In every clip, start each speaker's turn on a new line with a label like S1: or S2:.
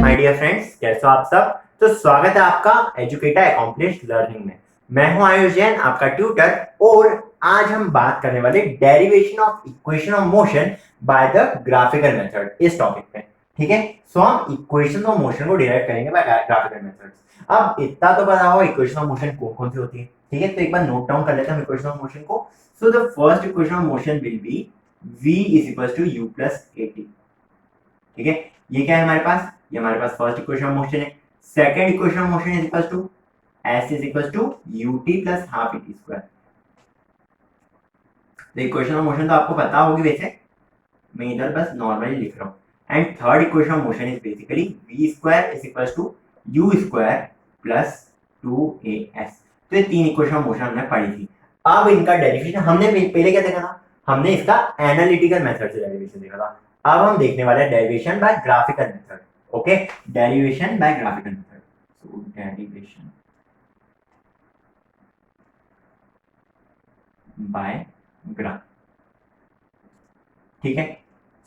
S1: My dear friends, कैसे हो आप सब। तो स्वागत है आपका एजुकेटर अकॉम्प्लिश्ड लर्निंग में। मैं हूं आयुष जैन, आपका ट्यूटर। और आज हम बात करने वाले derivation of equation of motion by the graphical method इस टॉपिक पे। ठीक है, सो हम इक्वेशन ऑफ मोशन को डिराइव करेंगे बाय ग्राफिकल मेथड्स। अब इतना तो पता होगा इक्वेशन ऑफ मोशन कौन कौन सी होती है। ठीक है, तो एक बार नोट डाउन कर लेते हैं इक्वेशन ऑफ मोशन को। So the first equation of motion will be v is equal to u plus at। ठीक है, ये क्या है हमारे पास, ये हमारे पास फर्स्ट इक्वेशन ऑफ मोशन है। Second equation of motion is equal to s is equal to ut plus half et square. तो इक्वेशन ऑफ मोशन तो आपको पता होगी, वैसे मैं इधर बस नॉर्मली लिख रहा हूँ। And third equation of motion is basically v square is equal to u square plus 2as। तो ये तीन इक्वेशन ऑफ मोशन हमने पढ़ी थी। अब इनका डेरिवेशन हमने पहले क्या देखा था, हमने इसका एनालिटिकल मेथड से डेरिवेशन देखा था। अब हम देखने वाले हैं derivation by graphical method. Okay, derivation by graphical method. So derivation by graph. ठीक है,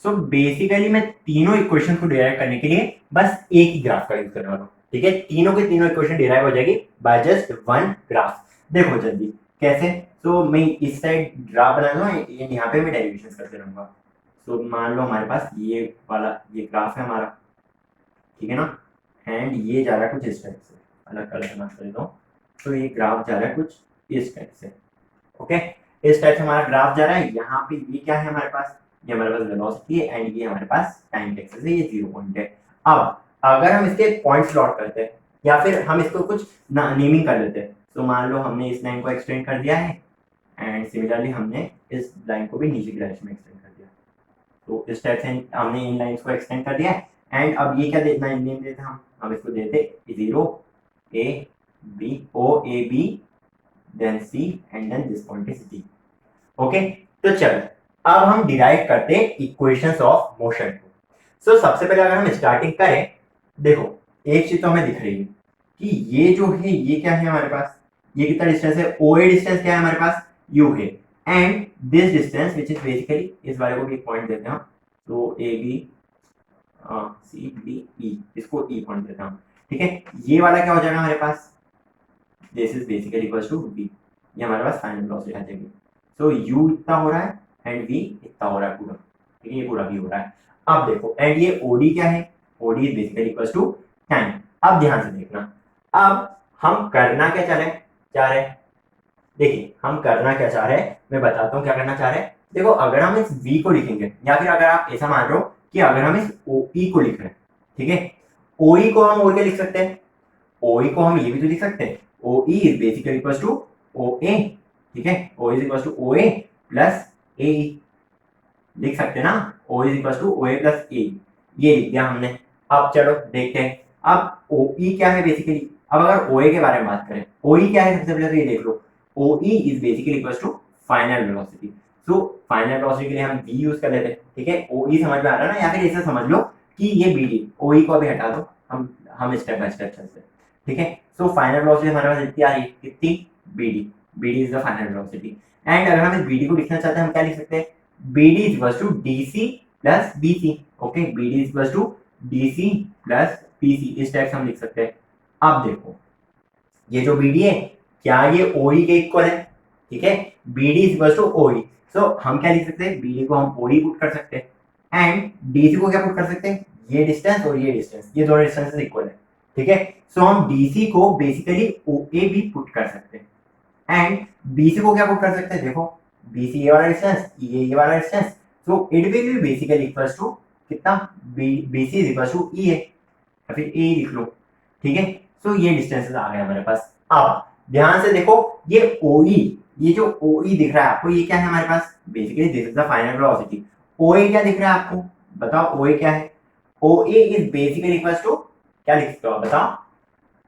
S1: सो बेसिकली मैं तीनों इक्वेशन को डिराइव करने के लिए बस एक ही ग्राफ का यूज करने वाला हूँ। ठीक है, तीनों के तीनों इक्वेशन डिराइव हो जाएगी बाय जस्ट वन ग्राफ। देखो जल्दी कैसे। तो मैं इस साइड ग्राफ बना दूंगा, यहाँ पे मैं डेरिवेशन करते रहूंगा। तो मान लो हमारे पास ये वाला ये ग्राफ है हमारा, ठीक है ना। एंड ये जा रहा है कुछ इस टाइप से, अलग कलर बना कर देता हूँ। तो ये ग्राफ जा रहा है कुछ इस टाइप से। ओके, इस टाइप से हमारा ग्राफ जा रहा है। यहाँ पे ये क्या है हमारे पास, ये हमारे पास वेलोसिटी है एंड ये हमारे पास टाइम एक्सिस है, ये 0 पॉइंट है। अब अगर हम इसके पॉइंट्स प्लॉट करते हैं या फिर हम इसको कुछ नेमिंग कर लेते हैं। तो मान लो हमने इस लाइन को एक्सटेंड कर दिया है एंड सिमिलरली हमने इस लाइन को भी नीचे की डायरेक्शन में एक्सटेंड कर दिया। तो इस टाइप से हमने इन लाइंस को एक्सटेंड कर दिया है। एंड अब ये क्या नेम देते हैं हम इसको देते 0 a b o a b then c and then this point is d। Okay, तो चलो अब हम डिराइव करते हैं इक्वेशंस ऑफ मोशन को। सो सबसे पहले अगर हम स्टार्टिंग करें, देखो एक चीज तो हमें दिख रही है कि ये जो है ये क्या है हमारे पास, ये कितना डिस्टेंस है, OA डिस्टेंस क्या है हमारे पास, u है। And this distance which is basically, इस वाले को भी एक पॉइंट देते हैं। तो A B C D E, इसको ई पॉइंट देता हूँ। ठीक है, ये वाला क्या हो जाएगा हमारे पास, this is basically equals to v। ये हमारे पास फाइनल वेलोसिटी आ जाएगी। सो u इतना हो रहा है एंड v इतना हो रहा है पूरा। ठीक है, ये पूरा v हो रहा है। अब देखो एंड ये OD क्या है, OD is basically equals to time. अब ध्यान से देखना, अब हम करना क्या चाह रहे हैं, देखिए हम करना क्या चाह रहे हैं, मैं बताता हूँ क्या करना चाह रहे हैं। देखो अगर हम इस v को लिखेंगे या फिर अगर आप ऐसा मान रहे हो कि अगर हम इस OE को लिख रहे हैं, ठीक है, OE को हम और क्या लिख सकते हैं, OE को हम ये भी तो लिख सकते हैं, OE is basically equals to OA। ठीक है, OE is equals to OA plus AE लिख सकते हैं ना, OE is equals to OA plus AE, ये लिख दिया हमने। अब चलो देखते हैं, अब OE क्या है बेसिकली। अब अगर OA के बारे में बात करें, OE क्या है सबसे पहले तो ये देख लो, OE is basically equals to final velocity. So final velocity के लिए हम v यूज कर लेते हैं। ठीक है, OE समझ में आ रहा है ना, या फिर ऐसे समझ लो कि ये BD, OE को अभी हटा दो, हम स्टेप बाय स्टेप चलते हैं। ठीक है, सो फाइनल वेलोसिटी हमारे पास इतनी आ रही है, कितनी, BD। BD is the final velocity. And अगर हम इस BD को लिखना चाहते हैं, हम क्या लिख सकते हैं, BD is equals to DC plus BC। Okay, BD is equals to DC plus BC, इस टाइप से हम लिख सकते हैं। अब देखो ये जो BD है क्या ये OE के इक्वल है। ठीक है, BD is equal to OE। So हम क्या लिख सकते हैं, BD को हम OD पुट कर सकते हैं एंड DC को क्या पुट कर सकते हैं, ये डिस्टेंस और ये डिस्टेंस, ये दोनों डिस्टेंसेस इक्वल है। ठीक है, सो हम DC को बेसिकली OA भी पुट कर सकते हैं एंड BC को क्या पुट कर सकते हैं, देखो BC ये वाला डिस्टेंस, ये वाला distance. So it will be basically equals to कितना, BC is equals to EA या फिर AE लिख लो। ठीक है, सो ये डिस्टेंसेस आ गए हमारे पास। अब ध्यान से देखो ये OE, ये जो OE दिख रहा है आपको, ये क्या है हमारे पास, basically this is the final velocity. OA क्या दिख रहा है आपको, बताओ OA क्या है, OA is basically equals to, क्या लिख सकते हो आप बताओ,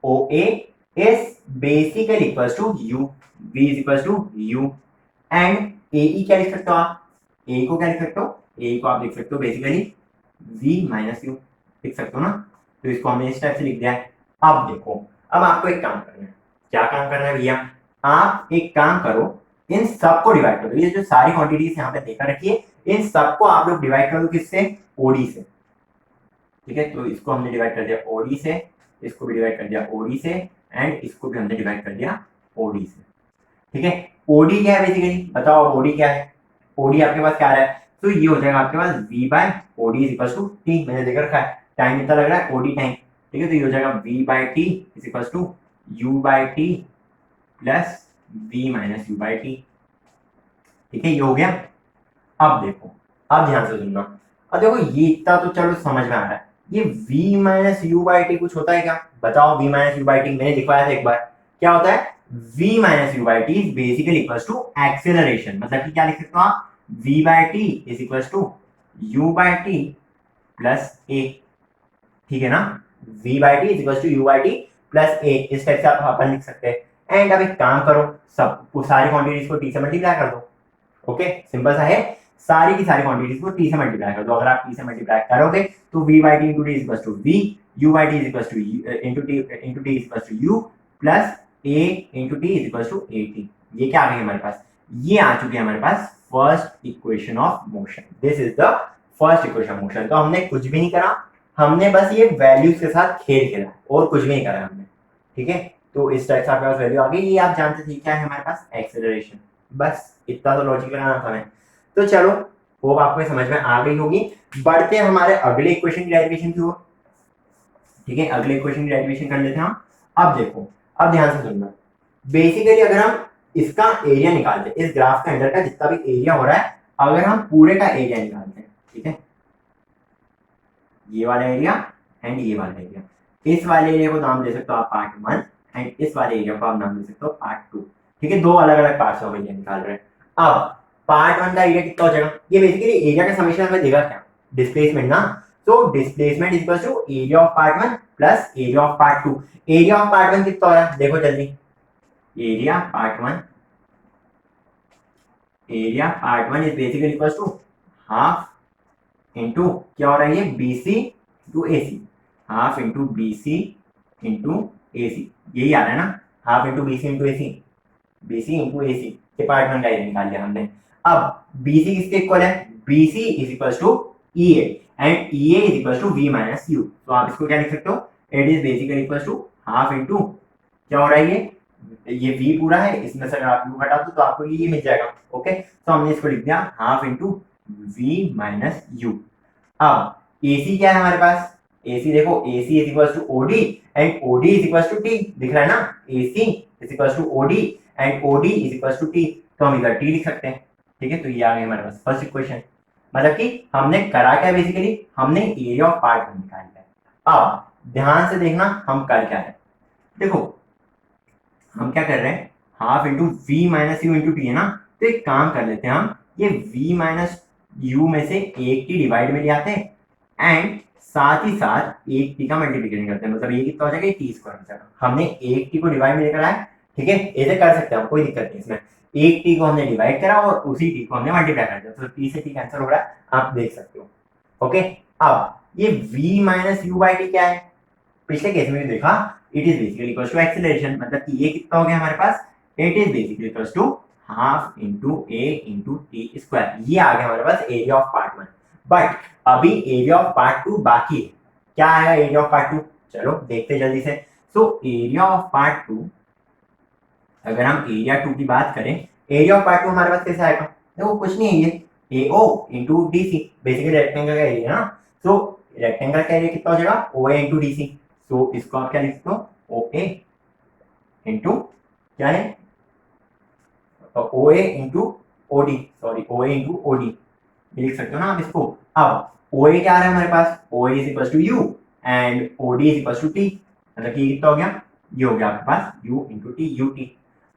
S1: OA is basically equals to U, V is equals to U and AE क्या लिख सकते हो आप, AE को क्या लिख सकते हो, AE को आप लिख सकते हो बेसिकली V माइनस U लिख सकते हो ना। तो इसको हमने इस टाइप से लिख दिया है। अब देखो, अब आपको एक काम करना है, क्या काम करना है भैया, आप एक काम करो, इन सब को डिवाइड करो, ये जो सारी क्वांटिटीज यहाँ पे देखा रखिए, इन सबको आप लोग डिवाइड करो किससे, OD से। ठीक है, तो इसको हमने डिवाइड कर दिया ओडी से, इसको भी डिवाइड कर दिया ओडी से, एंड इसको भी हमने डिवाइड कर दिया ओडी से। ठीक है, ओडी क्या है बेसिकली, बताओ ओडी क्या है। ओडी आपके पास क्या आ रहा है, तो ये हो जाएगा आपके पास v by OD is equal to T, मैंने देख रखा है टाइम कितना लग रहा है ओडी टाइम। ठीक है, तो ये हो जाएगा v by T is equal to u by T plus v minus u by T. ठीक है, ये हो गया। अब देखो, अब ध्यान से सुनना, अब देखो ये इतना तो चलो समझ में आ रहा है, ये v minus you by T कुछ होता है क्या, बताओ। v minus you by T मैंने लिखवाया था एक बार, क्या होता है, v minus you by T is basically equal to acceleration, मतलब कि क्या लिख सकते हो आप, v by T is equal to u by T plus a। ठीक है ना, v by T is equal to u by T plus a, इस टाइप से आप अपन लिख सकते हैं। एंड अब एक काम करो, सब सारी क्वांटिटीज को t से मल्टीप्लाई कर दो। ओके, सिंपल सा है, सारी की सारी क्वांटिटीज को t से मल्टीप्लाई कर दो। अगर आप t से मल्टीप्लाई करोगे तो v by T into T equal to v, u by T equal to into T equal to u plus a into T equal to a t। ये क्या आ गई हमारे पास, ये आ चुकी है हमारे पास first equation of motion. This is the first equation of motion. तो हमने कुछ भी नहीं करा, हमने बस ये वैल्यूज के साथ खेल खेला और कुछ भी नहीं करा हमने। ठीक है, तो इस टाइप से आपके पास वैल्यू आ गई, ये आप जानते थे क्या है हमारे पास, एक्सेलरेशन। बस इतना तो लॉजिक लगाना था हमें। तो चलो, होप आपको समझ में आ गई होगी। बढ़ते हैं हमारे अगले इक्वेशन की डेरिवेशन की ओर। ठीक है, अगले इक्वेशन की डेरिवेशन कर लेते हैं हम। अब देखो, अब ध्यान से सुनना, बेसिकली अगर हम इसका एरिया निकालते हैं, इस ग्राफ के अंदर का जितना भी एरिया हो रहा है, अगर हम पूरे का एरिया निकालते हैं, ठीक है, ये वाला एरिया एंड ये वाला एरिया, इस वाले एरिया को नाम दे सकते हो आप पार्ट 1 एंड इस वाले एरिया को आप नाम दे सकते हो पार्ट 2। ठीक है, दो अलग अलग पार्ट्स हो गए ये निकाल रहे हैं। अब पार्ट 1 का एरिया कितना हो जाएगा, ये बेसिकली एरिया का समेशन हमें देगा क्या, डिस्प्लेसमेंट ना। तो displacement is equal to area of part 1 plus area of part 2। Area of part 1 कितना हो रहा है, देखो जल्दी, area part 1, area part 1 is basically equal to half into क्या हो रहा है, ये BC into AC, half into BC into AC, यही आ रहा है ना, half into BC into AC, BC into AC के पार्ट 1 का एरिया निकाल लिया हमने। अब BC किसके इक्वल है, BC is equal to EA and EA is equal to V minus U। तो आप इसको क्या लिख सकते हो, it is basically equal to half into क्या हो रहा है, ये V पूरा है, इसमें से अगर आप U हटा दो तो आपको ये मिल जाएगा। ओके, तो हमने इसको लिख दिया half into V minus U। अब AC क्या है हमारे पास, AC देखो, AC is equal to OD and OD is equal to T, दिख रहा है ना, AC is equal to OD and OD is equal to T, तो हम इधर T लिख सकते हैं। ठीक है, तो ये आ गई हमारे पास फर्स्ट इक्वेशन। मतलब कि हमने करा क्या, बेसिकली हमने एरिया ऑफ पार्ट 1 निकाल लिया। अब ध्यान से देखना हम कर क्या है, देखो हम क्या कर रहे हैं, half into V minus you into T है ना, तो एक काम कर लेते हैं हम, ये V माइनस यू में से एक टी डिवाइड में ले आते हैं एंड साथ ही साथ एक टी का मल्टीप्लिकेशन करते हैं, मतलब ये कितना हो जाएगा, टी स्क्वायर हो जाएगा। हमने एक टी को डिवाइड में लेकर आए, ठीक है, ऐसे कर सकते हैं हम, कोई दिक्कत नहीं इसमें। एक टी को हमने डिवाइड करा और उसी टी को हमने मल्टीप्लाई कर दिया, तो टी से टी कैंसिल हो रहा है, आप देख सकते हो। ओके, अब ये v minus you by t क्या है, पिछले केस में भी देखा, it is basically equal to acceleration, मतलब कि ये कितना हो गया हमारे पास, it is basically equal to half into a into t square. ये आ गया हमारे पास एरिया ऑफ पार्ट 1। बट अभी एरिया ऑफ पार्ट 2 बाकी है, क्या आएगा एरिया ऑफ पार्ट 2, चलो देखते जल्दी से। सो एरिया ऑफ पार्ट 2, अगर हम एरिया 2 की बात करें, एरिया ऑफ पार्ट 2 हमारे पास कैसे आएगा, देखो कुछ नहीं है, ये AO into DC, basically rectangle का एरिया ना। सो रेक्टेंगल का एरिया कितना हो जाएगा, OA इंटू DC। सो इसको आप क्या लिख सकते हो, OA इंटू क्या है, OA into OD, sorry OA into OD, ये लिख सकते हो ना आप इसको। अब OA क्या आ रहा है हमारे पास, OA is equal to U and OD is equal to T, मतलब कि कितना हो गया, ये हो गया आपके पास U इंटू T UT।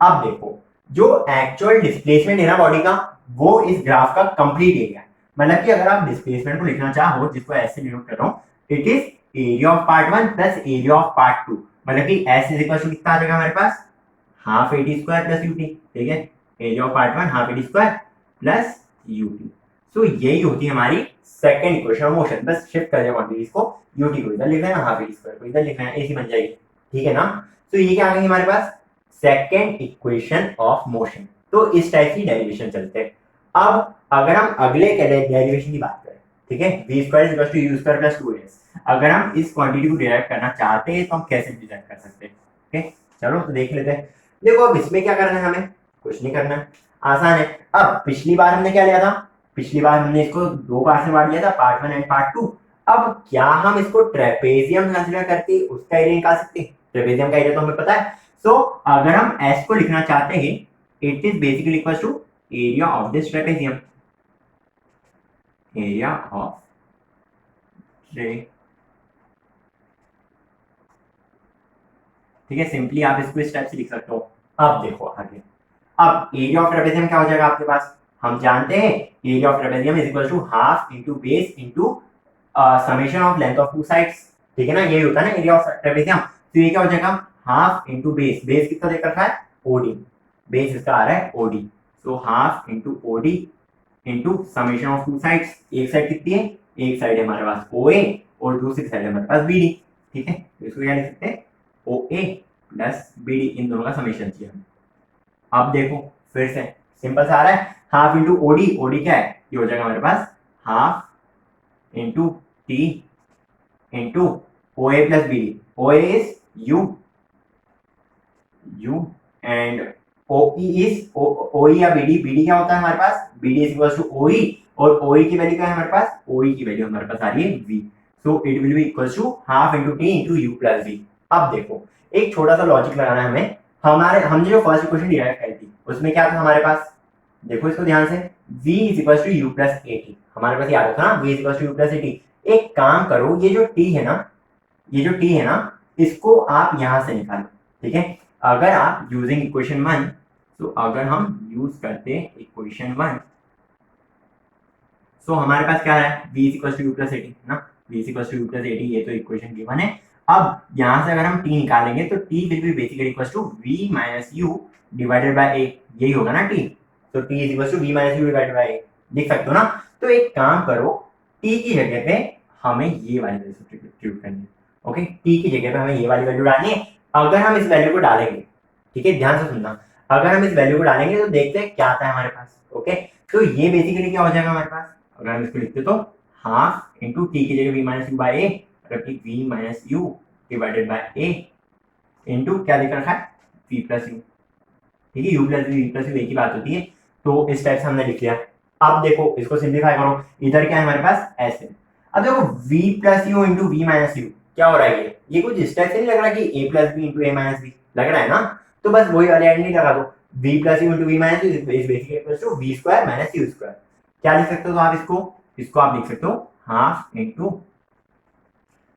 S1: अब देखो, जो एक्चुअल डिस्प्लेसमेंट है ना बॉडी का, वो इस ग्राफ का कंप्लीट एरिया है। मतलब कि अगर आप डिस्प्लेसमेंट को लिखना चाहो, जिसको ऐसे डिनोट कर रहा हूँ, it is area of part 1 plus area of part 2, मतलब कि S इज इक्वल टू कितना आ जाएगा हमारे पास, half AD square plus UT। ठीक है, area of part 1 half AD square plus UT। So यही होती है हमारी सेकंड इक्वेशन ऑफ मोशन। बस शिफ्ट कर दिया क्वांटिटीज को, UT को इधर लिख रहे हैं, हाफ AD स्क्वायर को इधर लिख रहे हैं, ऐसी बन जाएगी। ठीक है ना, तो ये क्या आ गई हमारे पास, सेकेंड इक्वेशन ऑफ मोशन। तो इस टाइप की डेरिवेशन चलते हैं। अब अगर हम अगले डेरिवेशन की बात करें, ठीक है, v square is equal to u square plus 2as। अगर हम इस क्वांटिटी को डिराइव करना चाहते हैं तो हम कैसे डिराइव कर सकते हैं? ओके, चलो तो देख लेते हैं। देखो अब इसमें क्या करना है, हमें कुछ नहीं करना है, आसान है। अब पिछली बार हमने क्या लिया था, पिछली बार हमने इसको दो पार्ट में बांट लिया था, पार्ट 1 एंड पार्ट 2। अब क्या हम इसको ट्रेपेजियम कंसीडर करके उसका एरिया निकाल सकते हैं? ट्रेपेजियम का एरिया तो हमें पता है। सो अगर हम s को लिखना चाहते हैं, it is basically equal to area of this trapezium, area of trapezium. ठीक है, सिंपली आप इसको इस टाइप से लिख सकते हो। अब देखो आगे, अब एरिया ऑफ ट्रेपेजियम क्या हो जाएगा आपके पास, हम जानते हैं area of trapezium is equal to half into base into summation of length of two sides. ठीक है ना, यही होता है ना एरिया ऑफ ट्रेपेजियम। तो ये क्या हो जाएगा, हाफ इंटू बेस, बेस कितना देकर रखा है, ओडी, बेस इसका आ रहा है OD. So half into OD into summation of two sides. एक साइड कितनी है, एक साइड है हमारे पास ओ ए और दूसरी साइड है हमारे पास बी डी। ठीक है, तो इसको क्या लिख सकते हैं, ओ ए प्लस बी डी, इन दोनों का समेशन चाहिए हमें। अब देखो फिर से सिंपल सा आ रहा है, हाफ इंटू ओडी, ओडी क्या है, ये हो जाएगा हमारे पास half into t into O A plus B D. O A is u, u and O E is O E या बी डी। बी डी क्या होता है हमारे पास, B D is equal to O E, और O ई की value क्या है हमारे पास, ओ ई की वैल्यू हमारे पास आ रही है v। So it will be equal to half into t into u plus v। अब देखो एक छोटा सा लॉजिक लगाना है हमें, हमने जो फर्स्ट इक्वेशन डिराइव करी थी उसमें क्या था हमारे पास, देखो इसको ध्यान से, v is equal to u plus a t, हमारे पास याद था ना, v is equal to u plus a t. एक काम करो, ये जो t है ना, ये जो t है ना, इसको आप यहां से निकालो। ठीक है, अगर आप यूजिंग इक्वेशन 1, तो अगर हम यूज करते इक्वेशन 1, सो हमारे पास क्या है, v is equal to u plus a t ना, v is equal to u plus a t, ये तो इक्वेशन गिवन है। अब यहां से अगर हम t निकालेंगे तो t will be basically equal to v minus u divided by a, यही होगा ना t। तो t is equal to v minus u divided by a, लिख सकते हो ना। तो एक काम करो, t की जगह पे हमें ये वाली वैल्यू सब्स्टिट्यूट करनी है। ओके, t की जगह पे हमें ये वाली वैल्यू डालनी है। अगर हम इस वैल्यू को डालेंगे, ठीक है ध्यान से सुनना, अगर हम इस वैल्यू को डालेंगे तो देखते हैं क्या आता है हमारे पास। ओके, तो ये बेसिकली क्या हो जाएगा हमारे पास, अगर हम इसको लिखते तो हाफ इंटू टी की जगह v minus u by a, v minus u divided by a into क्या लिख रखा है, v प्लस यू। ठीक है, u plus v plus you एक ही बात होती है, तो इस टाइप से हमने लिख लिया। अब देखो इसको सिंप्लीफाई करो, इधर क्या है हमारे पास s है। अब देखो v plus u into v minus u क्या हो रहा है, ये कुछ इस टाइप से नहीं लग रहा कि a plus b into a minus b, लग रहा है ना। तो बस वही वाली आइडेंटिटी लगा दो, v plus u into v minus u is basically equal to v square minus u square. क्या लिख सकते हो तो आप इसको आप लिख सकते हो half into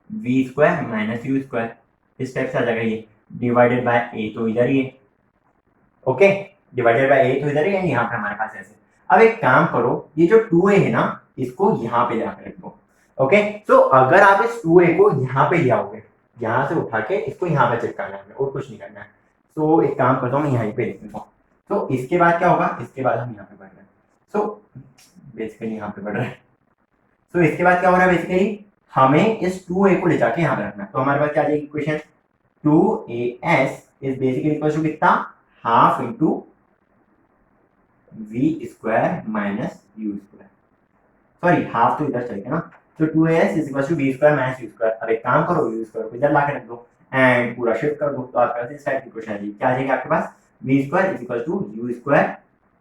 S1: v square minus u square, इस टाइप से आ जाएगा ये, डिवाइडेड बाय ए तो इधर ही है। ओके, डिवाइडेड बाय ए तो इधर ही है, यहाँ पे हमारे पास ऐसे। अब एक काम करो, ये जो 2a है ना, इसको यहाँ पे जाकर रख दो। ओके, तो अगर आप इस 2a को यहाँ पे ले आओगे, यहाँ से उठा के इसको यहाँ पे चिपकाना है और कुछ नहीं करना है। तो एक काम करता हूँ, मैं यहीं पे लिख देता हूँ। तो इसके बाद क्या होगा, इसके बाद हम यहाँ पे बढ़ रहे हैं, सो बेसिकली यहाँ पे बढ़ रहे हैं। तो इसके बाद क्या हो रहा है, बेसिकली हमें इस 2a को ले जाके यहाँ पे रखना है। तो हमारे पास क्या आ जाएगी equation, 2as is basically equal to कितना, half into v square minus u square, sorry half तो इधर चलेगा ना। तो 2as is equal to v square minus u square. अब एक काम करो, यू स्क्वायर को इधर ला के रख दो एंड पूरा शिफ्ट कर दो, तो आपके पास इस टाइप की इक्वेशन आ जाएगी। क्या आ जाएगी आपके पास, v square is equal to u square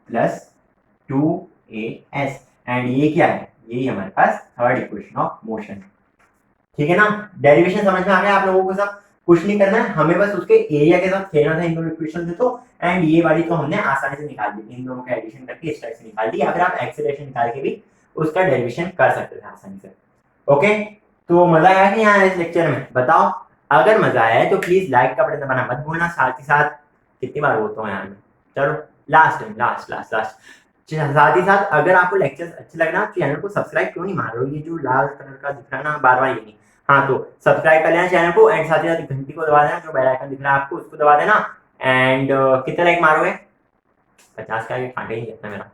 S1: plus 2as, and ये क्या है, यही हमारे पास थर्ड इक्वेशन ऑफ मोशन। ठीक है ना, डेरिवेशन समझ में आ गया आप लोगों को सब, कुछ नहीं करना है हमें, बस उसके एरिया के साथ खेलना था इन दोनों इक्वेशन से। तो एंड ये वाली तो हमने आसानी से निकाल दी, इन दोनों का एडिशन करके इस टाइप से निकाल दी, या फिर आप एक्सेलरेशन निकाल के भी उसका डेरिवेशन कर सकते थे आसानी से। ओके, तो मजा आया कि यहाँ इस लेक्चर में, बताओ। अगर मजा आया है तो प्लीज लाइक का बटन दबाना मत भूलना, साथ ही साथ कितनी बार बोलता हूँ यार मैं, चलो लास्ट टाइम, लास्ट साथ ही साथ अगर आपको लेक्चर्स अच्छे लग रहे हैं, चैनल को सब्सक्राइब क्यों नहीं मार रहे हो, ये जो लाल कलर का दिख रहा है ना बार बार, ये नहीं, हाँ तो सब्सक्राइब कर लेना चैनल को, एंड साथ ही साथ घंटी को दबा देना, जो बेल आइकन दिख रहा है आपको उसको दबा देना। एंड कितने लाइक मारोगे, 50 का कांटे ही जाता है मेरा,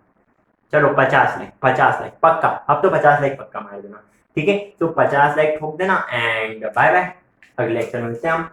S1: चलो 50 लाइक पक्का, अब तो 50 लाइक पक्का मार देना। ठीक है, तो 50 लाइक ठोक देना, एंड बाय बाय, अगले लेक्चर में मिलते हैं हम।